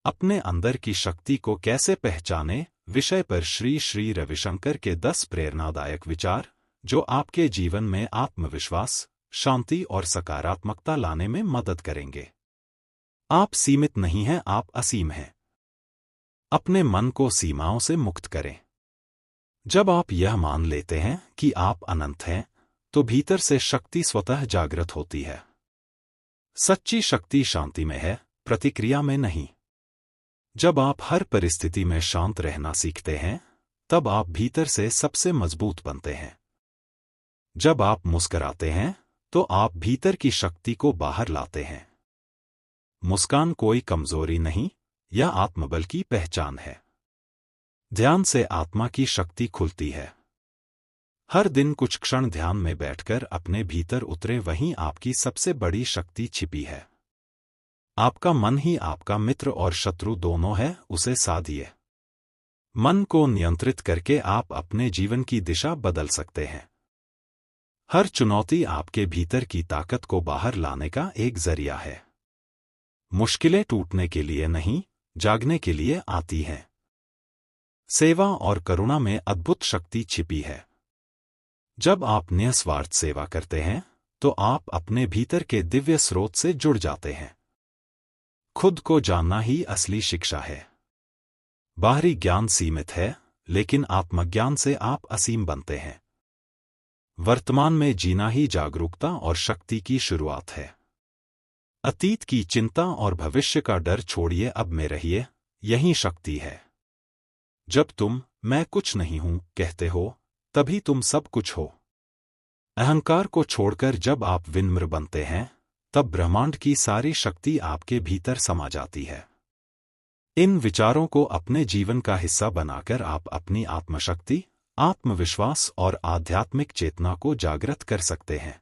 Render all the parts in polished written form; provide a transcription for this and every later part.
अपने अंदर की शक्ति को कैसे पहचानें विषय पर श्री श्री रविशंकर के 10 प्रेरणादायक विचार जो आपके जीवन में आत्मविश्वास, शांति और सकारात्मकता लाने में मदद करेंगे। आप सीमित नहीं हैं, आप असीम हैं। अपने मन को सीमाओं से मुक्त करें। जब आप यह मान लेते हैं कि आप अनंत हैं, तो भीतर से शक्ति स्वतः जागृत होती है। सच्ची शक्ति शांति में है, प्रतिक्रिया में नहीं। जब आप हर परिस्थिति में शांत रहना सीखते हैं, तब आप भीतर से सबसे मजबूत बनते हैं। जब आप मुस्कुराते हैं, तो आप भीतर की शक्ति को बाहर लाते हैं। मुस्कान कोई कमजोरी नहीं, यह आत्मबल की पहचान है। ध्यान से आत्मा की शक्ति खुलती है। हर दिन कुछ क्षण ध्यान में बैठकर अपने भीतर उतरे, वहीं आपकी सबसे बड़ी शक्ति छिपी है। आपका मन ही आपका मित्र और शत्रु दोनों है, उसे साधिए। मन को नियंत्रित करके आप अपने जीवन की दिशा बदल सकते हैं। हर चुनौती आपके भीतर की ताकत को बाहर लाने का एक जरिया है। मुश्किलें टूटने के लिए नहीं, जागने के लिए आती हैं। सेवा और करुणा में अद्भुत शक्ति छिपी है। जब आप निस्वार्थ सेवा करते हैं, तो आप अपने भीतर के दिव्य स्रोत से जुड़ जाते हैं। खुद को जानना ही असली शिक्षा है। बाहरी ज्ञान सीमित है, लेकिन आत्मज्ञान से आप असीम बनते हैं। वर्तमान में जीना ही जागरूकता और शक्ति की शुरुआत है। अतीत की चिंता और भविष्य का डर छोड़िए, अब में रहिए, यही शक्ति है। जब तुम मैं कुछ नहीं हूं कहते हो, तभी तुम सब कुछ हो। अहंकार को छोड़कर जब आप विनम्र बनते हैं, तब ब्रह्मांड की सारी शक्ति आपके भीतर समा जाती है। इन विचारों को अपने जीवन का हिस्सा बनाकर आप अपनी आत्मशक्ति, आत्मविश्वास और आध्यात्मिक चेतना को जागृत कर सकते हैं।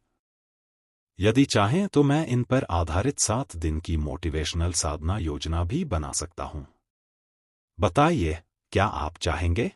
यदि चाहें तो मैं इन पर आधारित 7 दिन की मोटिवेशनल साधना योजना भी बना सकता हूं। बताइए, क्या आप चाहेंगे?